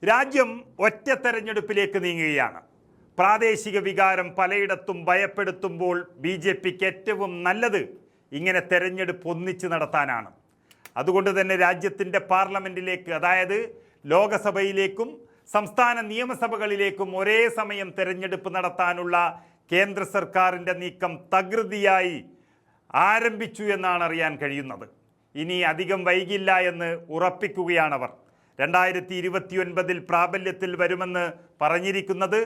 രാജ്യം ഒറ്റ തെരഞ്ഞെടുപ്പിലേക്ക് നീങ്ങുകയാണ്. പ്രാദേശിക വികാരം പലയിടത്തും ഭയപ്പെടുത്തുമ്പോൾ BJPക്ക് ഏറ്റവും നല്ലത് ഇങ്ങനെ തെരഞ്ഞെടുപ്പ് ഒന്നിച്ച് നടത്താനാണ്. അതുകൊണ്ട് തന്നെ രാജ്യത്തിൻ്റെ പാർലമെൻറ്റിലേക്ക്, അതായത് ലോകസഭയിലേക്കും സംസ്ഥാന നിയമസഭകളിലേക്കും ഒരേ സമയം തെരഞ്ഞെടുപ്പ് നടത്താനുള്ള കേന്ദ്ര സർക്കാരിൻ്റെ നീക്കം തകൃതിയായി ആരംഭിച്ചു എന്നാണ് അറിയാൻ കഴിയുന്നത്. ഇനി അധികം വൈകില്ല എന്ന് ഉറപ്പിക്കുകയാണവർ. 2029 പ്രാബല്യത്തിൽ വരുമെന്ന് പറഞ്ഞിരിക്കുന്നത്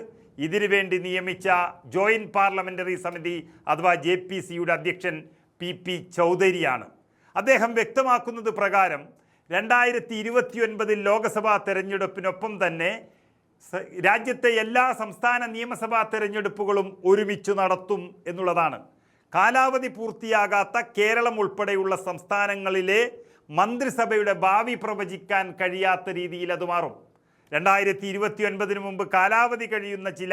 ഇതിനുവേണ്ടി നിയമിച്ച ജോയിൻറ്റ് പാർലമെൻ്ററി സമിതി അഥവാ JPCയുടെ അധ്യക്ഷൻ PP ചൗധരിയാണ്. അദ്ദേഹം വ്യക്തമാക്കുന്നത് പ്രകാരം 2029 ലോക്സഭാ തെരഞ്ഞെടുപ്പിനൊപ്പം തന്നെ രാജ്യത്തെ എല്ലാ സംസ്ഥാന നിയമസഭാ തെരഞ്ഞെടുപ്പുകളും ഒരുമിച്ച് നടത്തും എന്നുള്ളതാണ്. കാലാവധി പൂർത്തിയാകാത്ത കേരളം ഉൾപ്പെടെയുള്ള സംസ്ഥാനങ്ങളിലെ മന്ത്രിസഭയുടെ ഭാവി പ്രവചിക്കാൻ കഴിയാത്ത രീതിയിൽ അത് മാറും. 2029 മുമ്പ് കാലാവധി കഴിയുന്ന ചില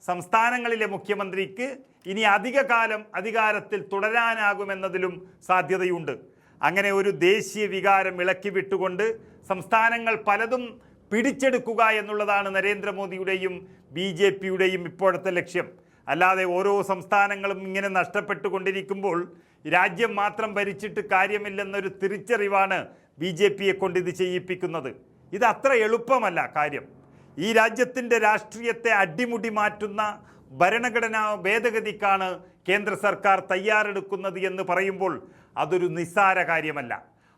സംസ്ഥാനങ്ങളിലെ മുഖ്യമന്ത്രിക്ക് ഇനി അധിക കാലം അധികാരത്തിൽ തുടരാനാകുമെന്നതിലും സാധ്യതയുണ്ട്. അങ്ങനെ ഒരു ദേശീയ വികാരം ഇളക്കി വിട്ടുകൊണ്ട് സംസ്ഥാനങ്ങൾ പലതും പിടിച്ചെടുക്കുക എന്നുള്ളതാണ് നരേന്ദ്രമോദിയുടെയും BJPയുടെയും ഇപ്പോഴത്തെ ലക്ഷ്യം. അല്ലാതെ ഓരോ സംസ്ഥാനങ്ങളും ഇങ്ങനെ നഷ്ടപ്പെട്ടുകൊണ്ടിരിക്കുമ്പോൾ രാജ്യം മാത്രം ഭരിച്ചിട്ട് കാര്യമില്ലെന്നൊരു തിരിച്ചറിവാണ് BJPയെ കൊണ്ട് ഇത് ചെയ്യിപ്പിക്കുന്നത്. ഇത് അത്ര എളുപ്പമല്ല കാര്യം. ഈ രാജ്യത്തിൻ്റെ രാഷ്ട്രീയത്തെ അടിമുടി മാറ്റുന്ന ഭരണഘടനാ ഭേദഗതിക്കാണ് കേന്ദ്ര സർക്കാർ തയ്യാറെടുക്കുന്നത് എന്ന് പറയുമ്പോൾ അതൊരു നിസ്സാര കാര്യമല്ല.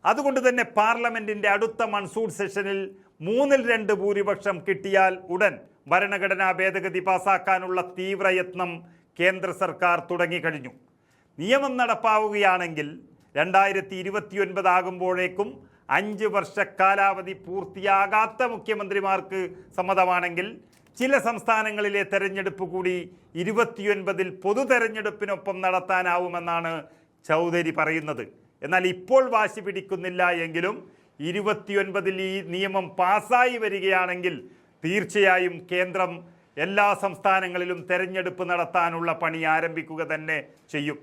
അതുകൊണ്ട് തന്നെ പാർലമെൻറ്റിൻ്റെ അടുത്ത മൺസൂൺ സെഷനിൽ 2/3 ഭൂരിപക്ഷം കിട്ടിയാൽ ഉടൻ ഭരണഘടനാ ഭേദഗതി പാസാക്കാനുള്ള തീവ്രയത്നം കേന്ദ്ര സർക്കാർ തുടങ്ങിക്കഴിഞ്ഞു. നിയമം നടപ്പാവുകയാണെങ്കിൽ 2029 ആകുമ്പോഴേക്കും 5 വർഷ കാലാവധി പൂർത്തിയാകാത്ത മുഖ്യമന്ത്രിമാർക്ക് സമ്മതമാണെങ്കിൽ ചില സംസ്ഥാനങ്ങളിലെ തെരഞ്ഞെടുപ്പ് കൂടി 29 പൊതു തെരഞ്ഞെടുപ്പിനൊപ്പം നടത്താനാവുമെന്നാണ് ചൗധരി പറയുന്നത്. എന്നാൽ ഇപ്പോൾ വാശി പിടിക്കുന്നില്ല എങ്കിലും 29 ഈ നിയമം പാസ്സായി വരികയാണെങ്കിൽ തീർച്ചയായും കേന്ദ്രം എല്ലാ സംസ്ഥാനങ്ങളിലും തെരഞ്ഞെടുപ്പ് നടത്താനുള്ള പണി ആരംഭിക്കുക തന്നെ ചെയ്യും.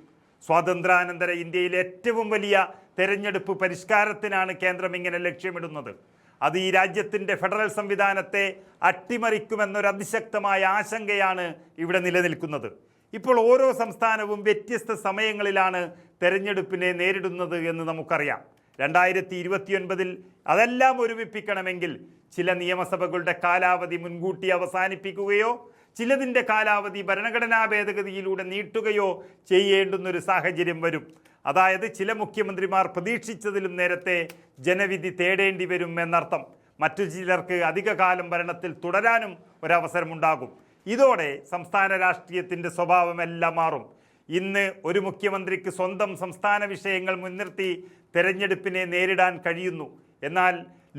സ്വാതന്ത്ര്യാനന്തര ഇന്ത്യയിലെ ഏറ്റവും വലിയ തെരഞ്ഞെടുപ്പ് പരിഷ്കാരത്തിനാണ് കേന്ദ്രം ഇങ്ങനെ ലക്ഷ്യമിടുന്നത്. അത് ഈ രാജ്യത്തിൻ്റെ ഫെഡറൽ സംവിധാനത്തെ അട്ടിമറിക്കുമെന്നൊരു അതിശക്തമായ ആശങ്കയാണ് ഇവിടെ നിലനിൽക്കുന്നത്. ഇപ്പോൾ ഓരോ സംസ്ഥാനവും വ്യത്യസ്ത സമയങ്ങളിലാണ് തെരഞ്ഞെടുപ്പിനെ നേരിടുന്നത് എന്ന് നമുക്കറിയാം. 2029 അതെല്ലാം ഒരുമിപ്പിക്കണമെങ്കിൽ ചില നിയമസഭകളുടെ കാലാവധി മുൻകൂട്ടി അവസാനിപ്പിക്കുകയോ ചിലതിൻ്റെ കാലാവധി ഭരണഘടനാ ഭേദഗതിയിലൂടെ നീട്ടുകയോ ചെയ്യേണ്ടുന്നൊരു സാഹചര്യം വരും. അതായത് ചില മുഖ്യമന്ത്രിമാർ പ്രതീക്ഷിച്ചതിലും നേരത്തെ ജനവിധി തേടേണ്ടി വരും എന്നർത്ഥം. മറ്റു ചിലർക്ക് അധികകാലം ഭരണത്തിൽ തുടരാനും ഒരവസരമുണ്ടാകും. ഇതോടെ സംസ്ഥാന രാഷ്ട്രീയത്തിൻ്റെ സ്വഭാവമെല്ലാം മാറും. ഇന്ന് ഒരു മുഖ്യമന്ത്രിക്ക് സ്വന്തം സംസ്ഥാന വിഷയങ്ങൾ മുൻനിർത്തി തെരഞ്ഞെടുപ്പിനെ നേരിടാൻ കഴിയുന്നു. എന്നാൽ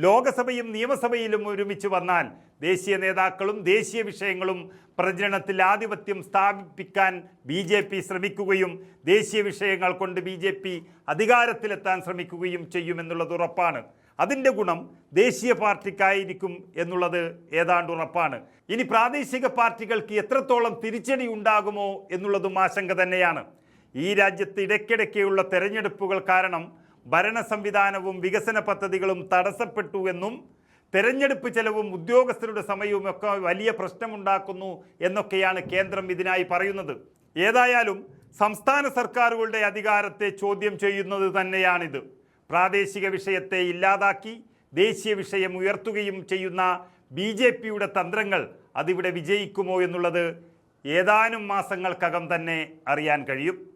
ലോകസഭയും നിയമസഭയിലും ഒരുമിച്ച് വന്നാൽ ദേശീയ നേതാക്കളും ദേശീയ വിഷയങ്ങളും പ്രചരണത്തിൽ ആധിപത്യം സ്ഥാപിക്കാൻ BJP ശ്രമിക്കുകയും ദേശീയ വിഷയങ്ങൾ കൊണ്ട് BJP അധികാരത്തിലെത്താൻ ശ്രമിക്കുകയും ചെയ്യുമെന്നുള്ളത് ഉറപ്പാണ്. അതിൻ്റെ ഗുണം ദേശീയ പാർട്ടിക്കായിരിക്കും എന്നുള്ളത് ഏതാണ്ട് ഉറപ്പാണ്. ഇനി പ്രാദേശിക പാർട്ടികൾക്ക് എത്രത്തോളം തിരിച്ചടി ഉണ്ടാകുമോ എന്നുള്ളതും ആശങ്ക തന്നെയാണ്. ഈ രാജ്യത്ത് ഇടയ്ക്കിടയ്ക്കുള്ള തെരഞ്ഞെടുപ്പുകൾ കാരണം ഭരണ സംവിധാനവും വികസന പദ്ധതികളും തടസ്സപ്പെട്ടു എന്നും തെരഞ്ഞെടുപ്പ് ചെലവും ഉദ്യോഗസ്ഥരുടെ സമയവും ഒക്കെ വലിയ പ്രശ്നമുണ്ടാക്കുന്നു എന്നൊക്കെയാണ് കേന്ദ്രം ഇതിനായി പറയുന്നത്. ഏതായാലും സംസ്ഥാന സർക്കാരുകളുടെ അധികാരത്തെ ചോദ്യം ചെയ്യുന്നത് തന്നെയാണിത്. പ്രാദേശിക വിഷയത്തെ ഇല്ലാതാക്കി ദേശീയ വിഷയം ഉയർത്തുകയും ചെയ്യുന്ന BJPയുടെ തന്ത്രങ്ങൾ അതിവിടെ വിജയിക്കുമോ എന്നുള്ളത് ഏതാനും മാസങ്ങൾക്കകം തന്നെ അറിയാൻ കഴിയും.